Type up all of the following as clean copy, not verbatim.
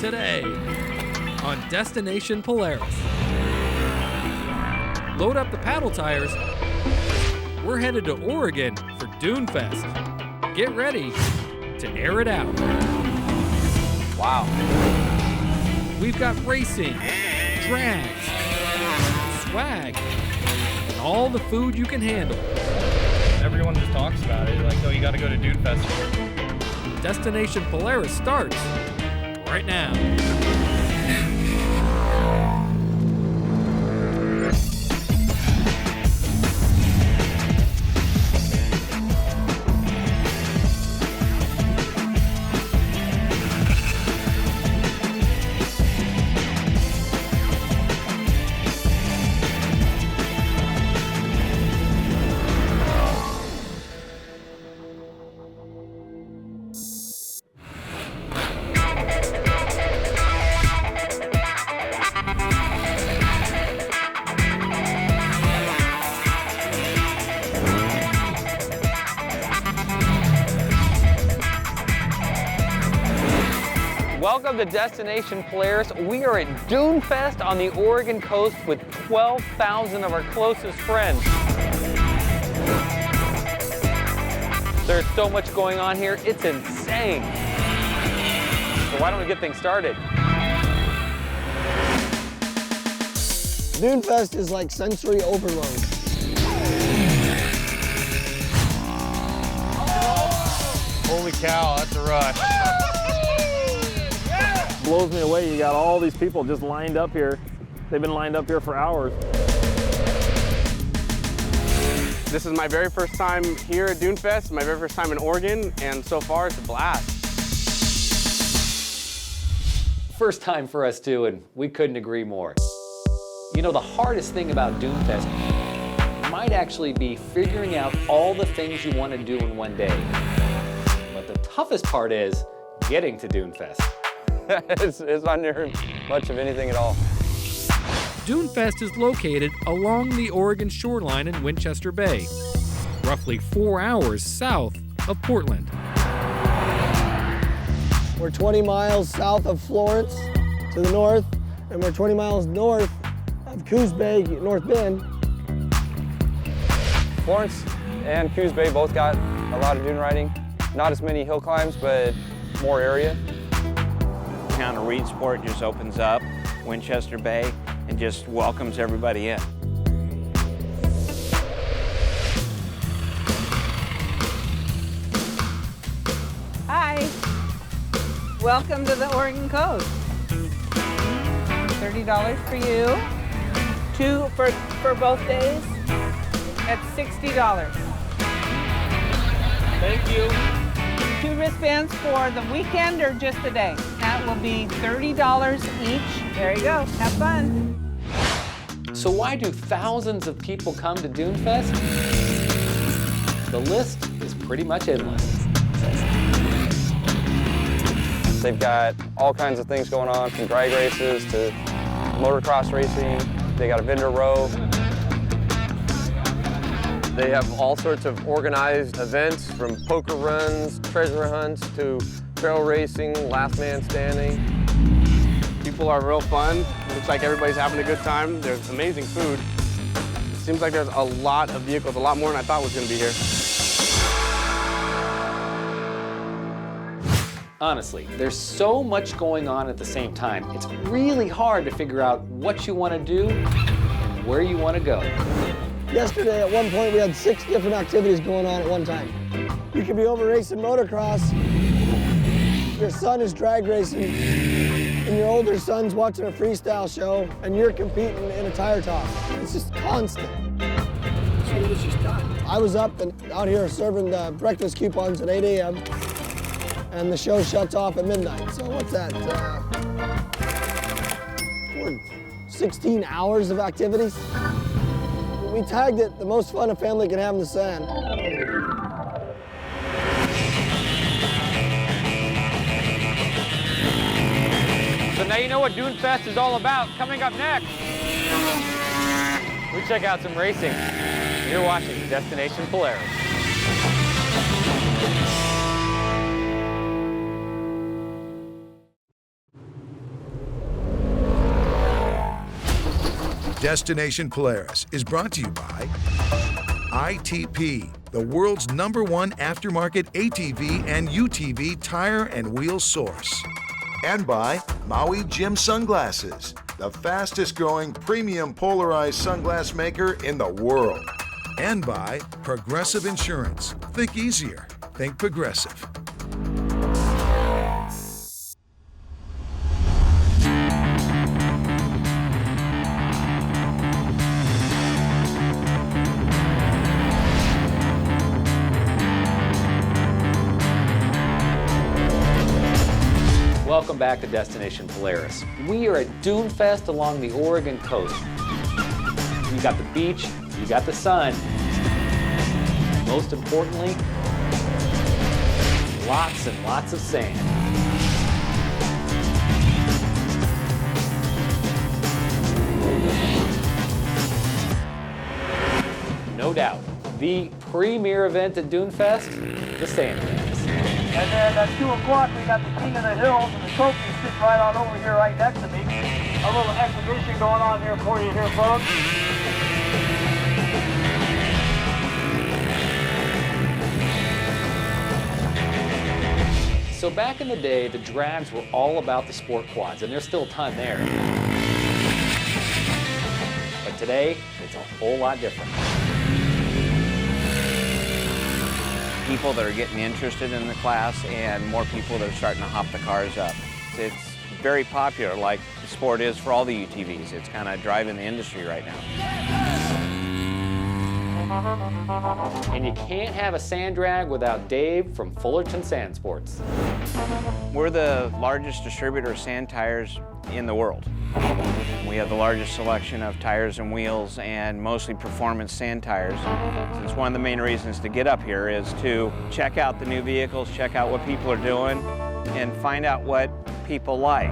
today on Destination Polaris. Load up the paddle tires. We're headed to Oregon for Dunefest. Get ready to air it out. Wow. We've got racing, drags, swag, and all the food you can handle. Everyone just talks about it, like, oh, you gotta go to Dunefest. Destination Polaris starts right now. Welcome to Destination Polaris. We are at Dunefest on the Oregon coast with 12,000 of our closest friends. There's so much going on here, it's insane. So why don't we get things started? Dunefest is like sensory overload. Holy cow, that's a rush. Blows me away. You got all these people just lined up here. They've been lined up here for hours. This is my very first time here at Dunefest, my very first time in Oregon, and so far it's a blast. First time for us too, and we couldn't agree more. You know, the hardest thing about Dunefest might actually be figuring out all the things you want to do in one day. But the toughest part is getting to Dunefest. It's not near much of anything at all. Dunefest is located along the Oregon shoreline in Winchester Bay, roughly 4 hours south of Portland. We're 20 miles south of Florence to the north, and we're 20 miles north of Coos Bay, North Bend. Florence and Coos Bay both got a lot of dune riding. Not as many hill climbs, but more area. Town of Reedsport just opens up Winchester Bay and just welcomes everybody in. Hi, welcome to the Oregon coast. $30 for you, two for both days, that's $60. Thank you. 2 wristbands for the weekend or just a day. That will be $30 each. There you go, have fun. So why do thousands of people come to Dunefest? The list is pretty much endless. They've got all kinds of things going on, from drag races to motocross racing. They got a vendor row. They have all sorts of organized events, from poker runs, treasure hunts, to trail racing, last man standing. People are real fun. Looks like everybody's having a good time. There's amazing food. It seems like there's a lot of vehicles, a lot more than I thought was going to be here. Honestly, there's so much going on at the same time. It's really hard to figure out what you want to do and where you want to go. Yesterday, at one point, we had 6 different activities going on at one time. You could be over racing motocross, your son is drag racing, and your older son's watching a freestyle show, and you're competing in a tire toss. It's just constant. So it was just done. I was up and out here serving breakfast coupons at 8 a.m., and the show shuts off at midnight. So what's that? 16 hours of activities? We tagged it the most fun a family can have in the sand. So now you know what Dunefest is all about. Coming up next, we check out some racing. You're watching Destination Polaris. Destination Polaris is brought to you by ITP, the world's #1 aftermarket ATV and UTV tire and wheel source. And by Maui Jim Sunglasses, the fastest growing premium polarized sunglass maker in the world. And by Progressive Insurance. Think easier. Think Progressive. Welcome back to Destination Polaris. We are at Dunefest along the Oregon coast. You got the beach, you got the sun. Most importantly, lots and lots of sand. No doubt, the premier event at Dunefest, the sand dance. And then at 2 o'clock, we got the King of the Hills, and the trophy sitting right on over here, right next to me. A little exhibition going on here for you here, folks. So back in the day, the drags were all about the sport quads, and there's still a ton there. But today, it's a whole lot different. People that are getting interested in the class and more people that are starting to hop the cars up. It's very popular, like the sport is for all the UTVs. It's kind of driving the industry right now. And you can't have a sand drag without Dave from Fullerton Sand Sports. We're the largest distributor of sand tires in the world. We have the largest selection of tires and wheels and mostly performance sand tires. It's one of the main reasons to get up here is to check out the new vehicles, check out what people are doing, and find out what people like.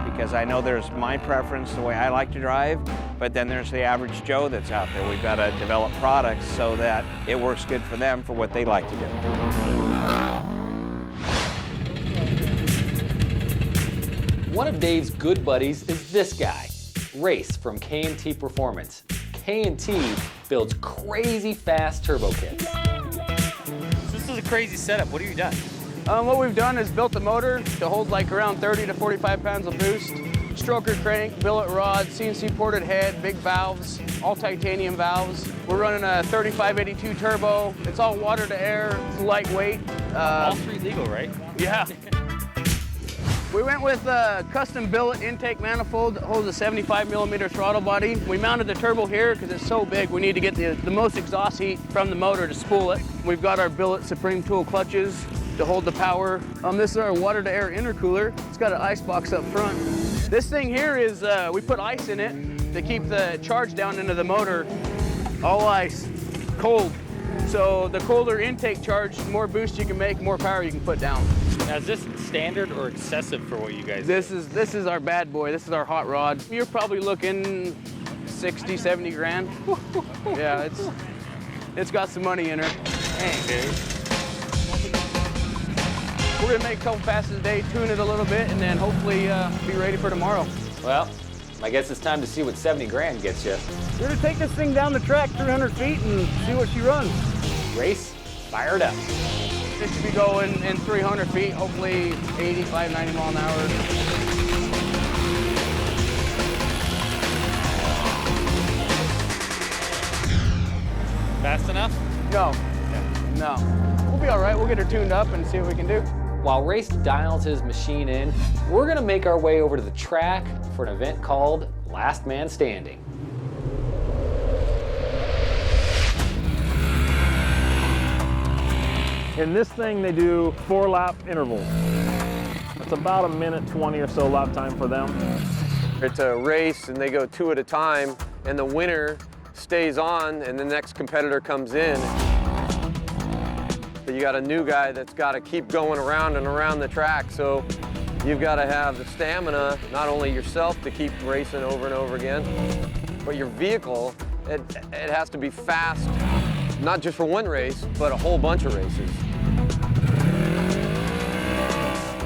Because I know there's my preference, the way I like to drive, but then there's the average Joe that's out there. We've got to develop products so that it works good for them for what they like to do. One of Dave's good buddies is this guy, Race from K&T Performance. K&T builds crazy fast turbo kits. This is a crazy setup. What have you done? What we've done is built the motor to hold like around 30 to 45 pounds of boost. Stroker crank, billet rod, CNC ported head, big valves, all titanium valves. We're running a 3582 turbo. It's all water to air, it's lightweight. All three legal, right? Yeah. We went with a custom billet intake manifold that holds a 75 millimeter throttle body. We mounted the turbo here because it's so big we need to get the most exhaust heat from the motor to spool it. We've got our billet Supreme Tool clutches to hold the power. This is our water to air intercooler. It's got an ice box up front. This thing here is, we put ice in it to keep the charge down into the motor. All ice, cold. So the colder intake charge, the more boost you can make, more power you can put down. Now, is this standard or excessive for what you guys do? This is our bad boy. This is our hot rod. You're probably looking 60, 70 grand. Yeah, it's got some money in her. Dang, dude. We're gonna make a couple passes a day, tune it a little bit, and then hopefully be ready for tomorrow. Well, I guess it's time to see what 70 grand gets you. We're gonna take this thing down the track 300 feet and see what she runs. Race, fired up. It should be going in 300 feet, hopefully 85, 90 mile an hour. Fast enough? No, no. We'll be all right. We'll get her tuned up and see what we can do. While Race dials his machine in, we're gonna make our way over to the track for an event called Last Man Standing. In this thing, they do 4-lap intervals. It's about a minute 20 or so lap time for them. It's a race and they go 2 at a time and the winner stays on and the next competitor comes in. But you got a new guy that's got to keep going around and around the track, so you've got to have the stamina, not only yourself to keep racing over and over again, but your vehicle, it has to be fast, not just for one race, but a whole bunch of races.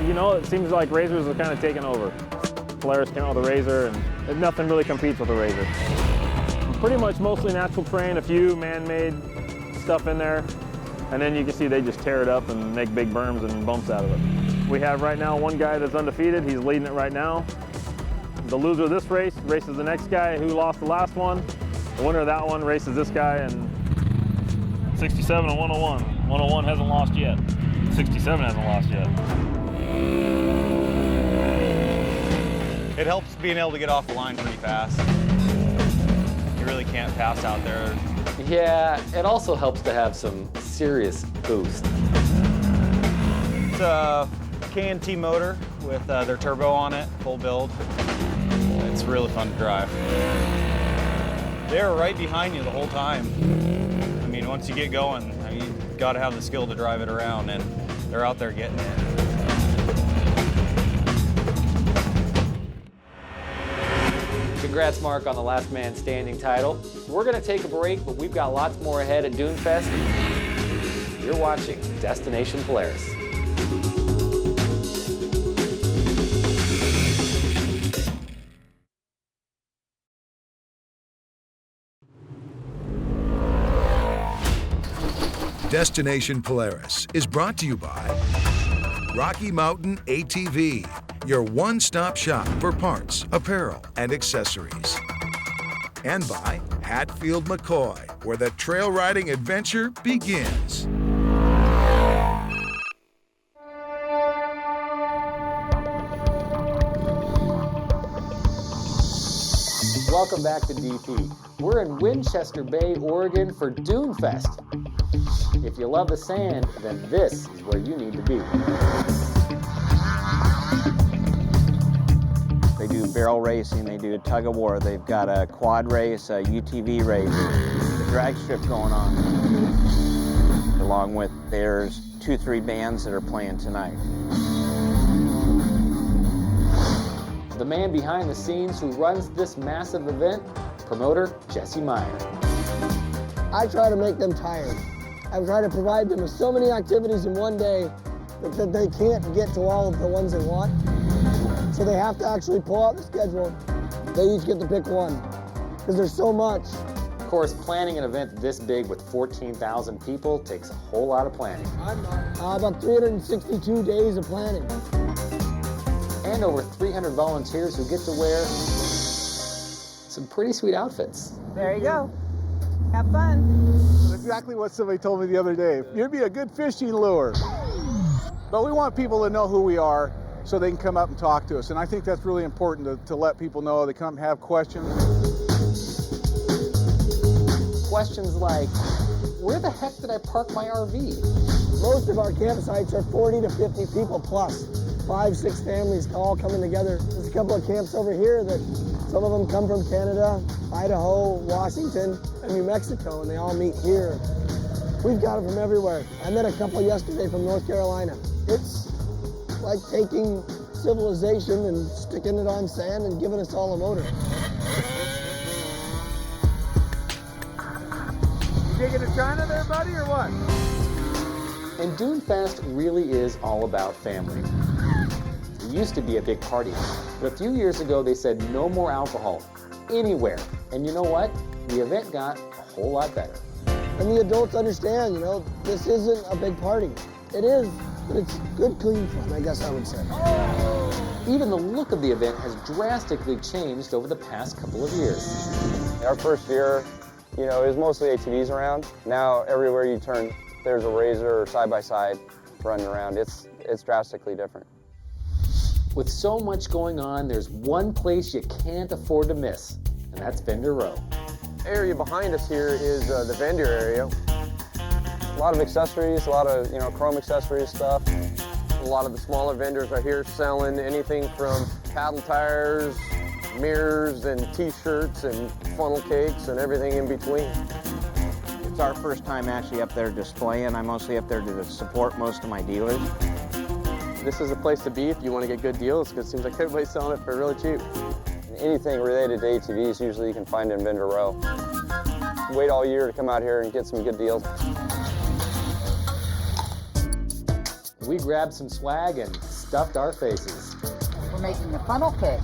You know, it seems like Razors are kind of taking over. Polaris came out with a Razor, and Nothing really competes with a Razor. Pretty much mostly natural terrain, a few man-made stuff in there, and then you can see they just tear it up and make big berms and bumps out of it. We have right now one guy that's undefeated. He's leading it right now. The loser of this race races the next guy who lost the last one. The winner of that one races this guy, and 67 and 101. 101 hasn't lost yet. 67 hasn't lost yet. It helps being able to get off the line pretty fast. You really can't pass out there. Yeah, it also helps to have some serious boost. It's a K&T motor with their turbo on it, full build. It's really fun to drive. They're right behind you the whole time. I mean, once you get going, you've got to have the skill to drive it around, and they're out there getting it. Congrats, Mark, on the last man standing title. We're going to take a break, but we've got lots more ahead at Dunefest. You're watching Destination Polaris. Destination Polaris is brought to you by Rocky Mountain ATV, your one-stop shop for parts, apparel, and accessories. And by Hatfield McCoy, where the trail riding adventure begins. Welcome back to DP. We're in Winchester Bay, Oregon for Dunefest. If you love the sand, then this is where you need to be. They do barrel racing, they do tug of war, they've got a quad race, a UTV race, a drag strip going on. Along with there's 2-3 bands that are playing tonight. The man behind the scenes who runs this massive event, promoter Jesse Meyer. I try to make them tired. I try to provide them with so many activities in one day that they can't get to all of the ones they want. So they have to actually pull out the schedule. They each get to pick one because there's so much. Of course, planning an event this big with 14,000 people takes a whole lot of planning. About 362 days of planning. And over 300 volunteers who get to wear some pretty sweet outfits. There you go. Have fun. Exactly what somebody told me the other day. You'd be a good fishing lure. But we want people to know who we are so they can come up and talk to us. And I think that's really important to let people know. They come have questions. Questions like, where the heck did I park my RV? Most of our campsites are 40 to 50 people plus. 5-6 families all coming together. There's a couple of camps over here that some of them come from Canada, Idaho, Washington, and New Mexico, and they all meet here. We've got them from everywhere. And then a couple yesterday from North Carolina. It's like taking civilization and sticking it on sand and giving us all a motor. You digging a China there, buddy, or what? And Dunefest really is all about family. It used to be a big party, but a few years ago they said no more alcohol anywhere. And you know what? The event got a whole lot better. And the adults understand, this isn't a big party. It is, but it's good, clean fun, I guess I would say. Even the look of the event has drastically changed over the past couple of years. Our first year, it was mostly ATVs around. Now everywhere you turn, there's a Razor or side-by-side running around. It's drastically different. With so much going on, there's one place you can't afford to miss, and that's Vendor Row. The area behind us here is the vendor area. A lot of accessories, a lot of chrome accessories stuff. A lot of the smaller vendors are here selling anything from paddle tires, mirrors, and t-shirts, and funnel cakes, and everything in between. It's our first time actually up there displaying. I'm mostly up there to support most of my dealers. This is a place to be if you want to get good deals, because it seems like everybody's selling it for really cheap. Anything related to ATVs, usually you can find in Vendor Row. Wait all year to come out here and get some good deals. We grabbed some swag and stuffed our faces. We're making a funnel cake.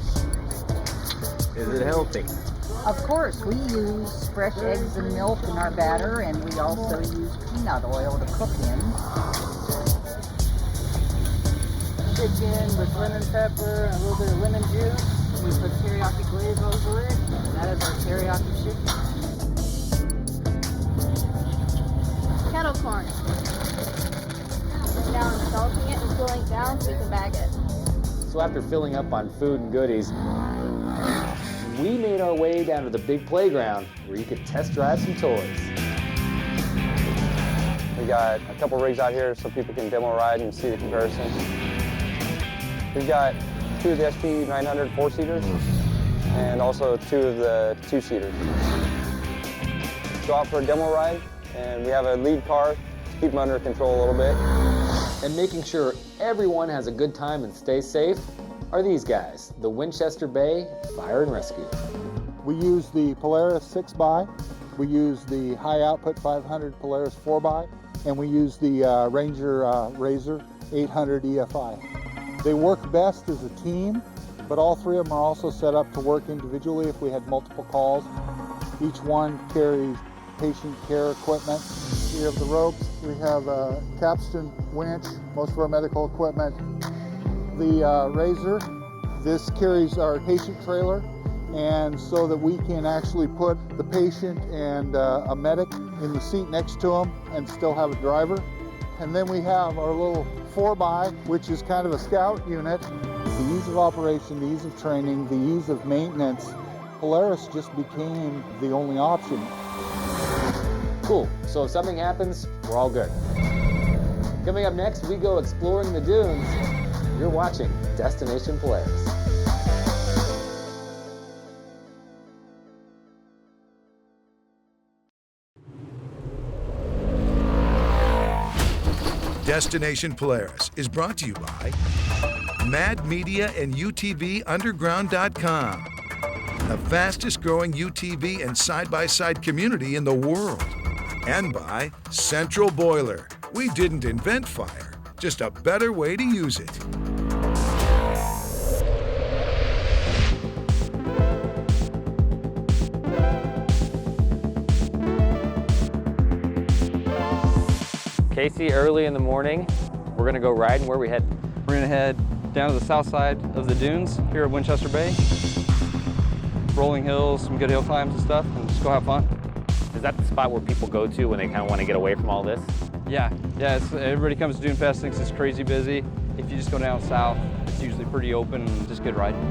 Is it healthy? Of course, we use fresh eggs and milk in our batter, and we also use peanut oil to cook in. Chicken with lemon pepper and a little bit of lemon juice. We put teriyaki glaze over it. That is our teriyaki chicken. Kettle corn. Bring down salting it and cooling it down so you can bag it. So after filling up on food and goodies, we made our way down to the big playground where you could test drive some toys. We got a couple rigs out here so people can demo ride and see the comparisons. We've got 2 of the SP900 4-seaters and also 2 of the 2-seaters. Go out for a demo ride, and we have a lead car to keep them under control a little bit. And making sure everyone has a good time and stays safe are these guys, the Winchester Bay Fire and Rescue. We use the Polaris 6x, we use the high output 500 Polaris 4x, and we use the Ranger Razor 800 EFI. They work best as a team, but all 3 of them are also set up to work individually if we had multiple calls. Each one carries patient care equipment. We have the ropes, we have a capstan winch, most of our medical equipment. The Razor, this carries our patient trailer, and so that we can actually put the patient and a medic in the seat next to them and still have a driver. And then we have our little 4x, which is kind of a scout unit. The ease of operation, the ease of training, the ease of maintenance, Polaris just became the only option. Cool, so if something happens, we're all good. Coming up next, we go exploring the dunes. You're watching Destination Polaris. Destination Polaris is brought to you by Mad Media and UTVUnderground.com, the fastest growing UTV and side-by-side community in the world. And by Central Boiler. We didn't invent fire, just a better way to use it. Casey, early in the morning, we're gonna go riding. Where we head? We're gonna head down to the south side of the dunes here at Winchester Bay. Rolling hills, some good hill climbs and stuff, and just go have fun. Is that the spot where people go to when they kind of want to get away from all this? Yeah, everybody comes to Dunefest, thinks it's crazy busy. If you just go down south, it's usually pretty open and just good riding.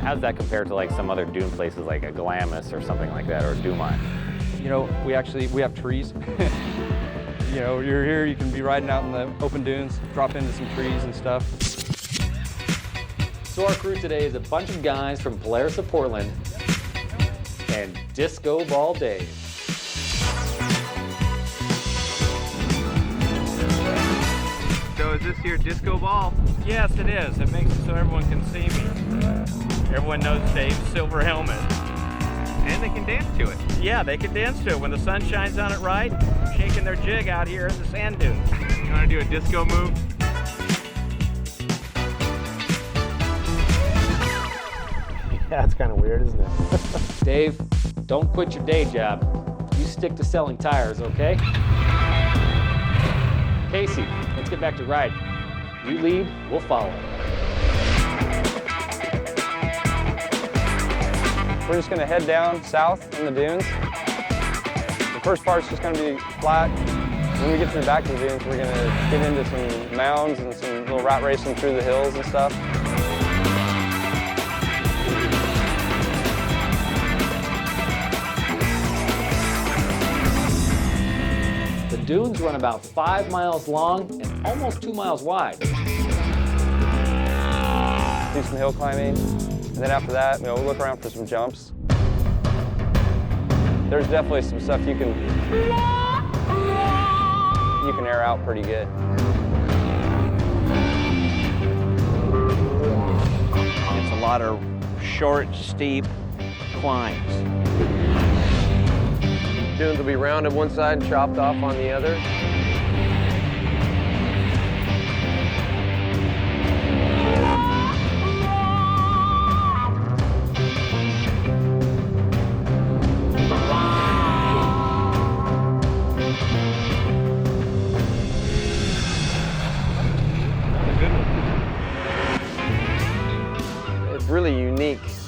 How does that compare to like some other dune places like a Glamis or something like that, or Dumont? You know, we have trees. You know, you're here, you can be riding out in the open dunes, drop into some trees and stuff. So our crew today is a bunch of guys from Polaris of Portland and Disco Ball Dave. So is this your disco ball? Yes, it is. It makes it so everyone can see me. Everyone knows Dave's silver helmet. And they can dance to it. Yeah, they can dance to it when the sun shines on it right, shaking their jig out here in the sand dunes. You want to do a disco move? Yeah, it's kind of weird, isn't it? Dave, don't quit your day job. You stick to selling tires, okay? Casey, let's get back to riding. You lead, we'll follow. We're just gonna head down south in the dunes. The first part's just gonna be flat. When we get to the back of the dunes, we're gonna get into some mounds and some little rat racing through the hills and stuff. The dunes run about 5 miles long and almost 2 miles wide. Do some hill climbing, and then after that, we'll look around for some jumps. There's definitely some stuff you can air out pretty good. It's a lot of short, steep climbs. Dunes will be rounded one side and chopped off on the other.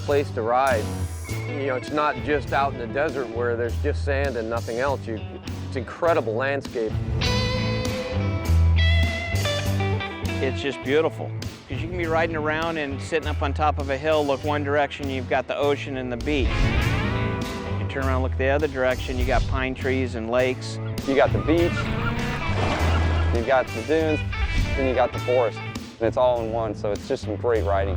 place to ride. You know, it's not just out in the desert where there's just sand and nothing else. It's incredible landscape. It's just beautiful because you can be riding around and sitting up on top of a hill, look one direction, you've got the ocean and the beach. You turn around, look the other direction, you got pine trees and lakes. You got the beach, you got the dunes, then you got the forest. And it's all in one, so it's just some great riding.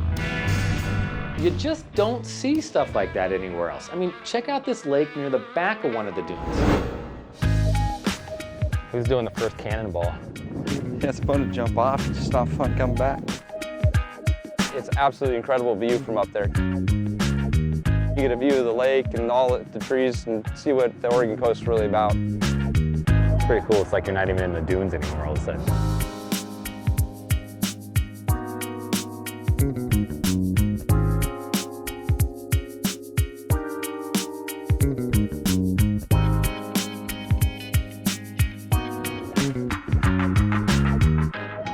You just don't see stuff like that anywhere else. I mean, check out this lake near the back of one of the dunes. Who's doing the first cannonball? Yeah, it's fun to jump off. It's just not fun coming back. It's absolutely incredible view from up there. You get a view of the lake and all the trees and see what the Oregon coast is really about. It's pretty cool. It's like you're not even in the dunes anymore all of a sudden.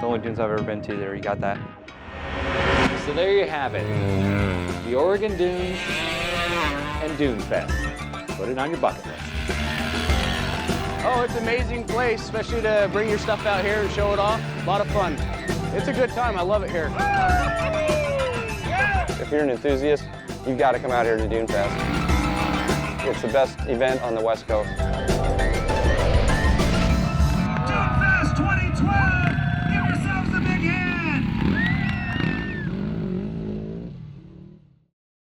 The only dunes I've ever been to there, you got that. So there you have it. The Oregon Dunes and Dunefest. Put it on your bucket list. Oh, it's an amazing place, especially to bring your stuff out here and show it off. A lot of fun. It's a good time. I love it here. If you're an enthusiast, you've got to come out here to Dunefest. It's the best event on the West Coast.